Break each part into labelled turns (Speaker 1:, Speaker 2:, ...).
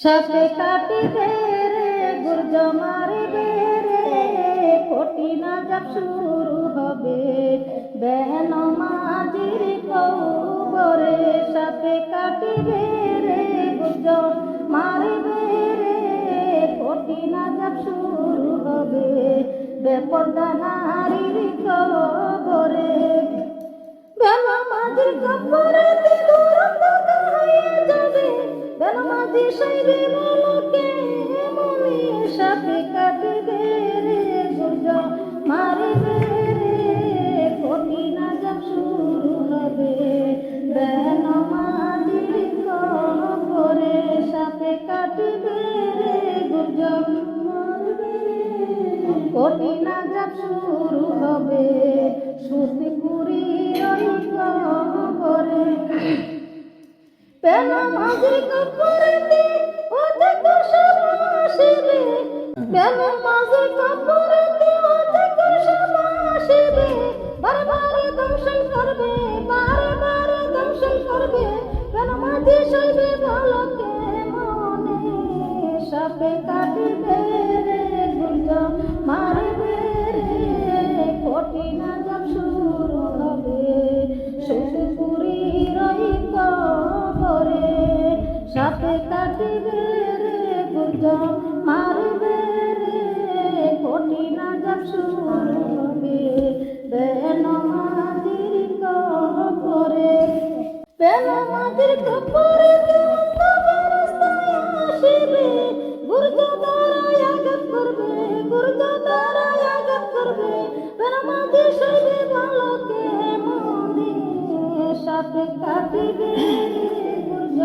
Speaker 1: সাপে কাটিবে রে গুর্জ মারিবে রে কঠিন আযাব শুরু হবে বেন মাঝির কবরে। সাপে কাটিবে রে গুর্জ মারিবে রে কঠিন আযাব শুরু হবে বেপরদা নারীর কবরে। বেন মাঝির কবরে দুরন্ত হয়ে যাবে বেন মাঝি সাইবে বলকে মনে। সাপে কাটিবে রে গুর্জ মারিবে রে কঠিন আযাব শুরু হবে বেন মাঝির কবরে। সাপে কাটিবে রে গুর্জ মারিবে কঠিন আযাব শুরু হবে সুতিপুরীর ওই কবরে। বেন মাঝির কবরেতে অধিক সাপ আসিবে বেন মাঝির কবরেতে অধিক সাপ আসিবে বারবার দংশন করবে বারবার দংশন করবে বেন মাঝি সইবে বলকে মনে। সাপে কাটিবে রে গুর্জ মারিবে রে কঠিন আযাব শুরু হবে সুতিপুরীর ওই কবরে। সাপে কাটিবে রে গুর্জ মারিবে রে কঠিন আযাব শুরু হবে বেন মাঝির কবরে। বেন মাঝির কবরেতে অন্ধকার রাস্তায় আসিবে গুর্জ দ্বারায় আঘাত করবে গুর্জ দ্বারায় আঘাত করবে বেন মাঝি সইবে বলকে মনে। সাপে কাটিবে রে গুর্জ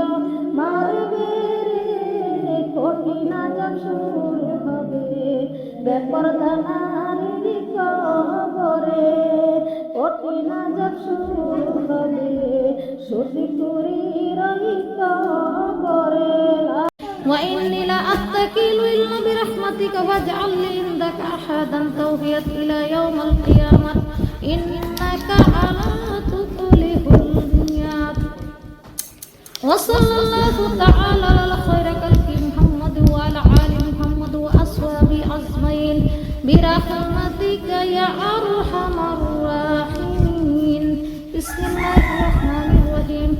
Speaker 1: মারিবে রে কঠিন আযাব শুরু হবে বেপরদা নারীর কবরে। কঠিন আযাব শুরু হবে সুতিপুরীর ওই কবরে। وإني لأتكل إلا برحمتك واجعل لي عندك أحدا توفيت إلى يوم القيامة إنك على تخلف الميعاد. وصلى الله تعالى على خير خلق محمد وعلى آل محمد وأصحابه أجمعين برحمتك يا أرحم الراحمين. بسم الله الرحمن الرحيم.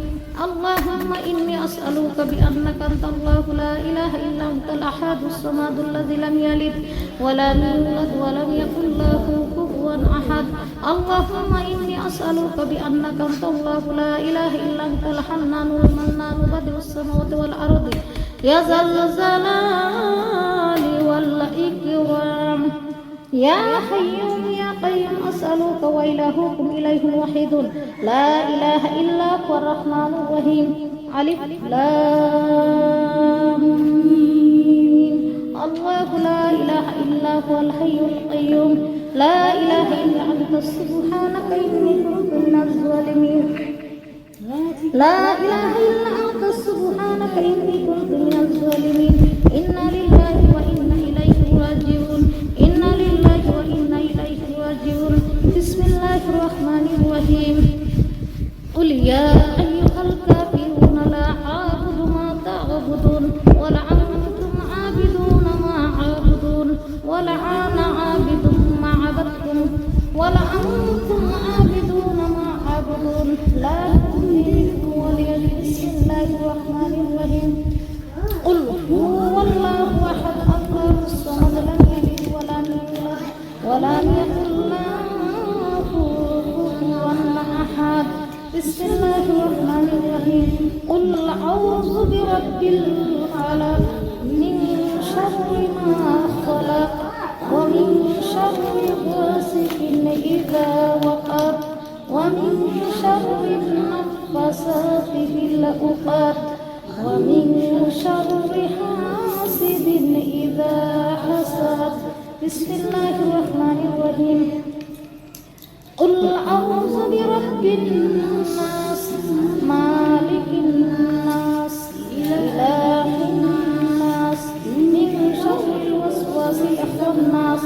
Speaker 1: اللهم إني أسألك بأنك أنت الله لا إله إلا أنت الأحد الصمد الذي لم يلد ولم يولد ولم يكن له كفوا أحد. اللهم إني أسألك بأنك أنت الله لا إله إلا أنت الحنان المنان بديع السماوات والأرض يا ذا الجلال والإكرام يا حي يا قيوم أسألك وإلهكم إله واحد لا إله إلا هو الرحمن الرحيم. ألف لام ميم. الله لا إله إلا هو الحي القيوم لا إله إلا أنت سبحانك إني كنت من الظالمين. لا إله إلا أنت سبحانك إني كنت من الظالمين. إنا لله وإنا إليه راجعون. إنا لله وإنا إليه راجعون. بسم الله الرحمن الرحيم. قل يا أيها الكافرون لا أعبد ما تعبدون ولا أنتم عابدون ما أعبدون ولا أنا عابد ما عبدتم ولا أنتم عابدون ما أعبدون لا تؤمنوا ولي. بسم الله الرحمن الرحيم. قل هو الله أحد الله الصمد لم يلد ولم يولد ولم يكن له كفوا أحد. بسم الله الرحمن الرحيم. قل أعوذ برب الفلق من شر ما خلق ومن شر غاسق إذا وقب ومن شر النفاثات في العقد ومن شر حاسد إذا حسد. بسم الله الرحمن الرحيم. قل أعوذ برب الناس مالك الناس إله الناس من شر الوسواس الخناس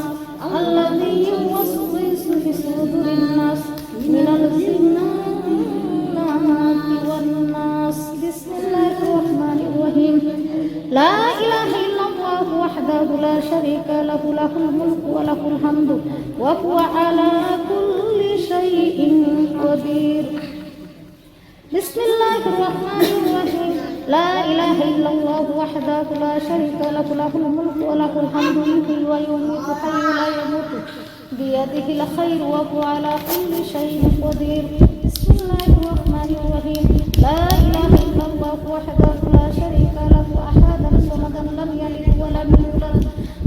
Speaker 1: الذي يوسوس في صدور الناس من الجنة والناس. بسم الله الرحمن الرحيم. لا إله إلا الله وحده لا شريك له له الملك وله الحمد وهو على كل شيء قدير بسم الله الرحمن الرحيم لا إله إلا الله وحده لا شريك له له الملك وله الحمد يحيي ويميت حي لا يموت بيده الخير وهو على كل شيء قدير بسم الله الرحمن الرحيم لا إله إلا الله وحده لا شريك له أحدا صمدا لم يلد ولم يولد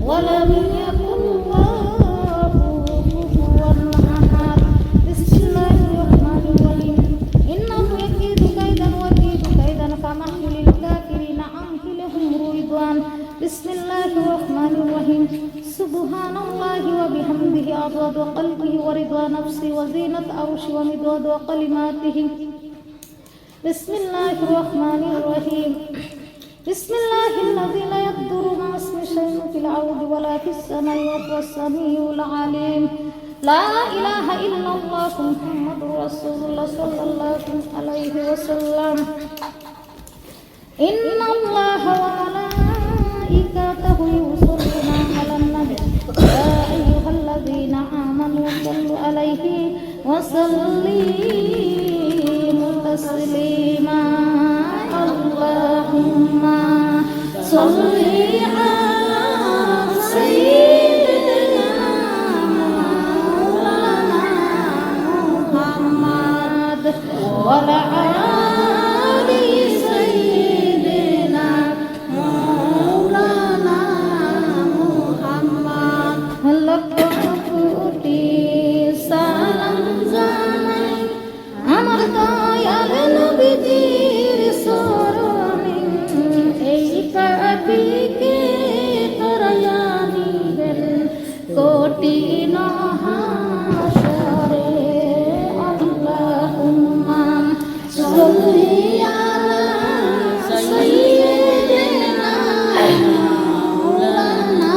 Speaker 1: ولم يكن له كفوا أحد بسم الله الرحمن الرحيم إنه يكيد كيدا وكيد كيدا فمهل للكافرين أمهلهم رويضان بسم الله الرحمن الرحيم سبحان الله وبحمده عدد قلبه ورضا نفسه وزينة عرشه ومداد كلماته بسم الله الرحمن الرحيم بسم الله الذي لا يضر مع اسم شيء في الأرض ولا في السماء وهو السميع العليم لا إله إلا الله محمد رسول الله صلى الله عليه وسلم إن الله وملائكته يصلون على النبي يا أيها الذين آمنوا صلوا عليه وسلموا تسليما اللهم صل على سيدنا مولانا محمد وعلى آل سيدنا مولانا محمد সালাম জানাই আমার দয়াল নবীজির শরণে এই পাপীকে তারা নিবেন কঠিন হাসরে আল্লাহুম্মা সাল্লি আলা সাইয়্যিদিনা মাওলানা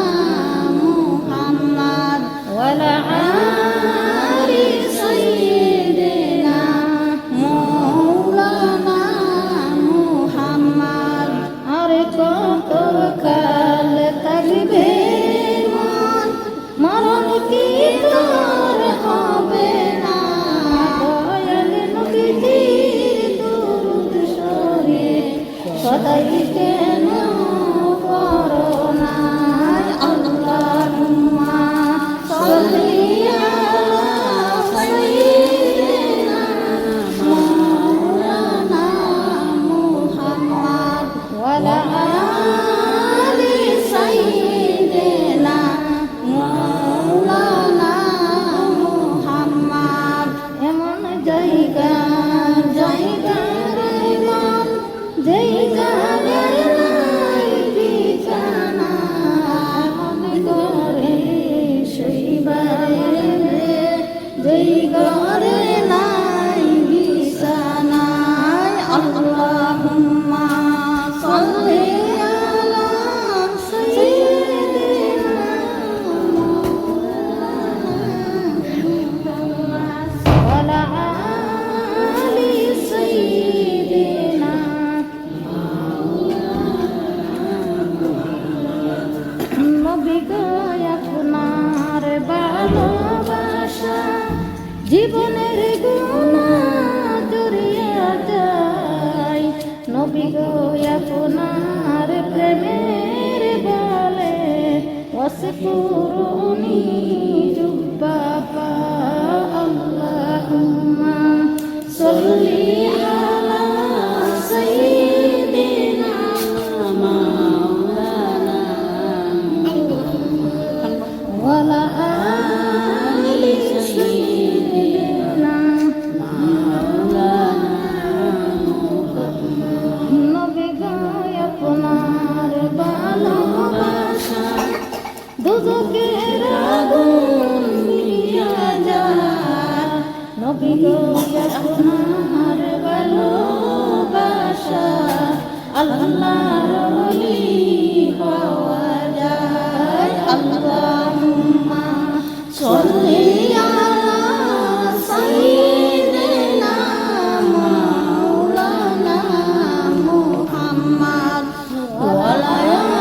Speaker 1: মুহাম্মদ ওয়া আলা আলি সাইয়্যিদিনা মাওলানা মুহাম্মদ আর কত কাল থাকবে মরণ কি তোর হবে না দয়াল নবীজির দুরূদ শরীফ সদাই কেন পড়ো না আল্লাহুম্মা সাল্লি আলা সাইয়্যিদিনা মাওলানা মুহাম্মদ ওয়া আলা আলি সাইয়্যিদিনা মাওলানা মুহাম্মদ এমন জায়গা জায়গা রে মন জায়গা রে নাই ঠিকানা মনে করে শৈবায় রে জায়গা রে নাই বিছানায় আল্লাহুম্মা সাল্লি আলা সাইয়্যিদিনা ওয়া আলা আলি সাইয়্যিদিনা নবী গো আপনার ভালোবাসা জীবনের গুনাহ জড়িয়ে যায় নবী গো আপনার প্রেমের বলে ওয়াসকুরুনি জুব্বাবা আল্লাহুম্মা সাল্লি আলা সাইয়্যিদিনা মাওলানা ওয়া আলা আলি সাইয়্যিদিনা মাওলানা নবী গো আপনার ভালোবাসা দুজকের আগুন নিভিয়ে যায় নবী গো আপনার ভালোবাসা আল্লাহর ওলি হওয়া যায় আল্লাহুম্মা সাল্লি আলা সাইয়্যিদিনা মাওলানা মুহাম্মদ ওয়া আলা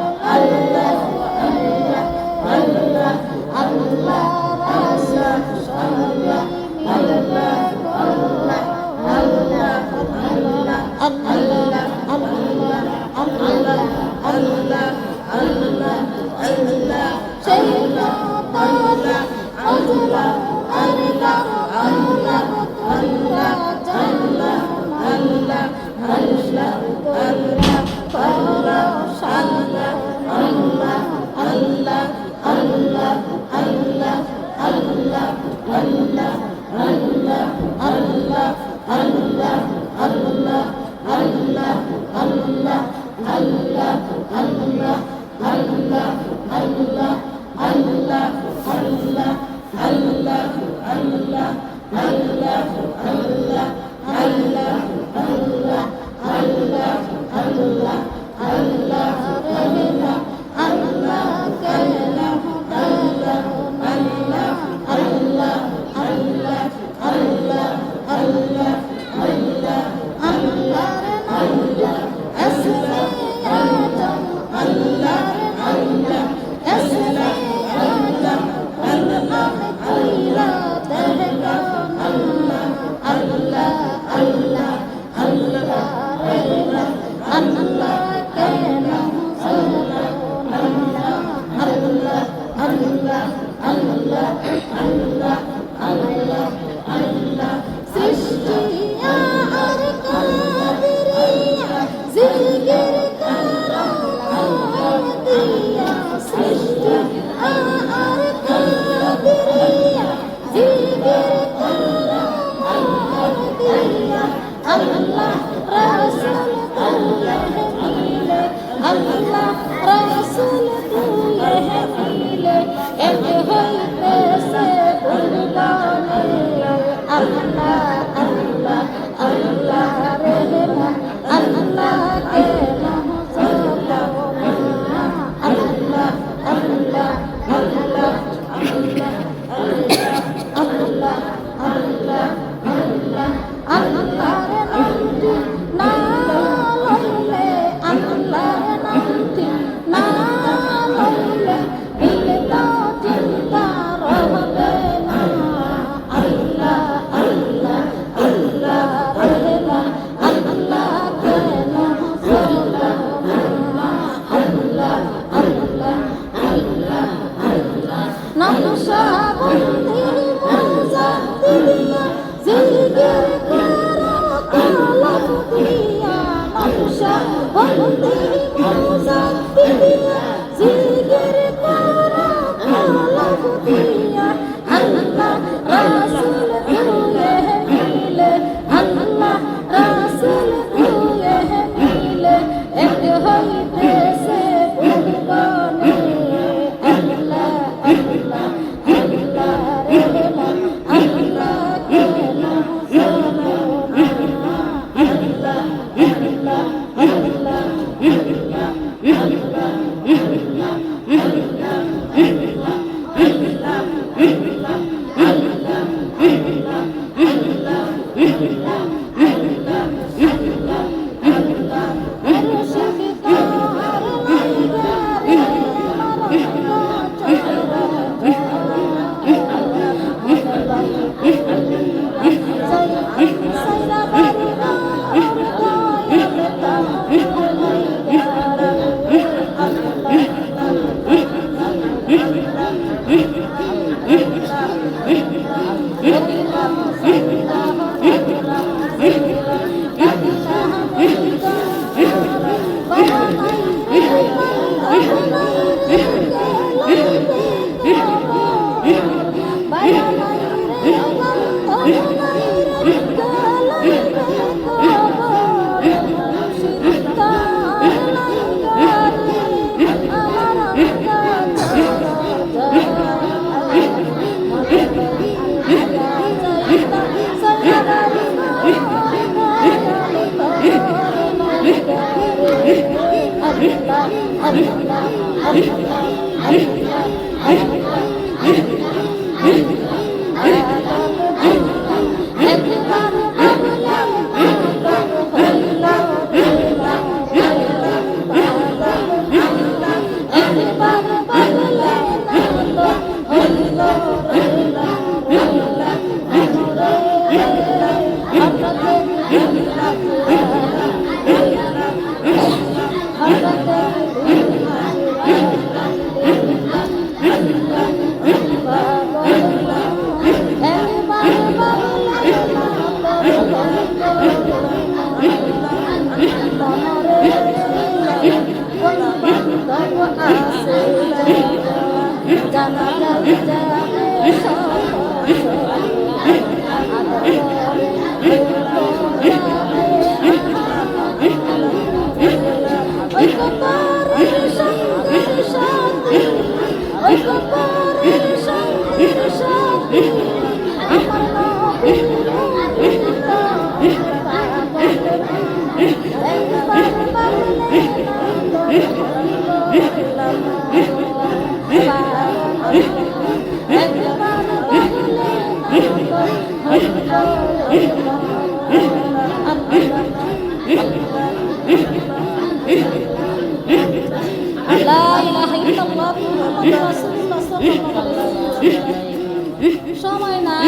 Speaker 1: সময় নাই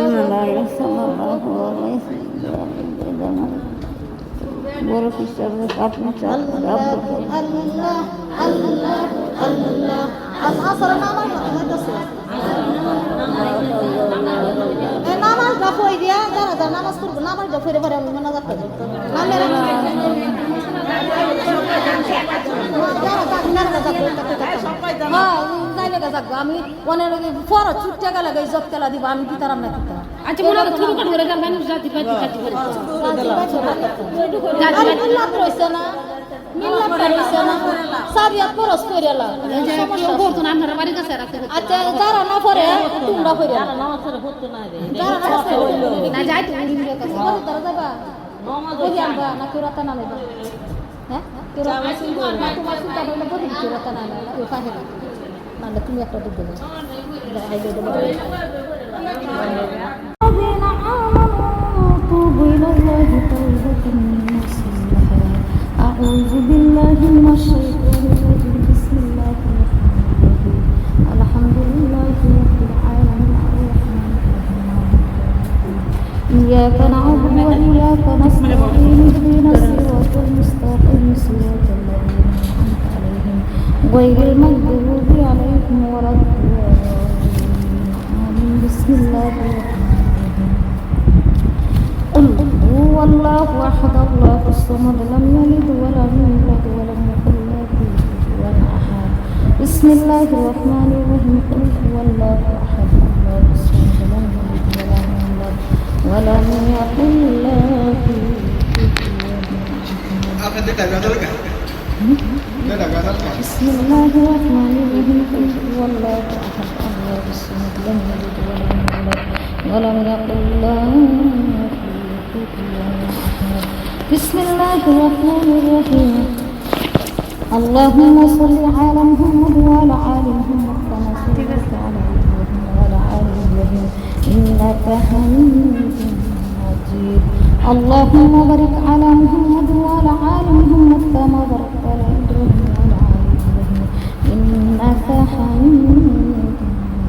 Speaker 1: আল্লাহু আকবার বড় পিসার আপনি আল্লাহ আল্লাহ আল্লাহ আল্লাহ আসর নামাজ হইতাছে এই নামাজটা কই দিয়া যারা নামাজ পড়ব নামাজটা পড়ে পড়ে আমি মনে করতে নামের আমি অনেক পর ছুটতে গেলে ইজ্জত কেলা দিব আমি কি তারাম না
Speaker 2: আচ্ছা মনে হয় শুরু করে ধরে মানুষ জাতি পাতি পাতি করে
Speaker 1: মিল্লাত রইছে না মিল্লাত রইছে না সাবিয়াত পরস কইরালা
Speaker 2: কেউ করতো না আপনারা বাড়ির কাছে রাখতে
Speaker 1: আচ্ছা যারা না পড়ে তোমরা পড়ে
Speaker 2: নামাজ পড়ে হতো না রে
Speaker 1: যারা না পড়ে
Speaker 2: না যাই তো উড়ির কাছে
Speaker 1: তারা যাবা বলি আমরা না কেউ রাতা নামে হ্যাঁ কেউ রাতা তোমার চিন্তা হইলে বলি কেউ রাতা নামে কেউ কাহে না মানে তুমি একটা দুধ দেবে আইলে দেবো أعوذ بالله من الشيطان الرجيم بسم الله الرحمن الرحيم الحمد لله رب العالمين الرحمن الرحيم إياك نعبد وإياك نستعين اهدنا الصراط المستقيم صراط الذين أنعمت عليهم غير المغضوب عليهم ولا الضالين آمين بسم الله الرحمن الرحيم قل هو الله أحد الله الصمد لم يلد ولم يولد ولم يكن له كفوا أحد بسم الله الرحمن الرحيم قل هو الله أحد الله الصمد لم يلد ولم يولد ولم يكن له كفوا أحد بسم الله الرحمن الرحيم قل هو الله أحد الله الصمد لم يلد ولم يولد ولم يكن له بسم الله الرحمن الرحيم اللهم صل على محمد وعلى آل محمد كما صليت على إبراهيم وعلى آل إبراهيم إنك حميد مجيد اللهم بارك على محمد وعلى آل محمد كما باركت على إبراهيم وعلى آل إبراهيم إنك حميد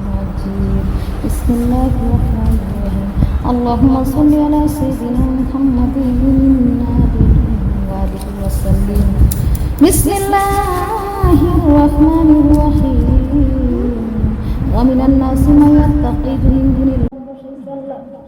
Speaker 1: مجيد بسم الله الرحمن الرحيم اللهم صل على سيدنا محمد النبي وآله وسلم بسم الله الرحمن الرحيم ومن الناس من يتخذ من دون الله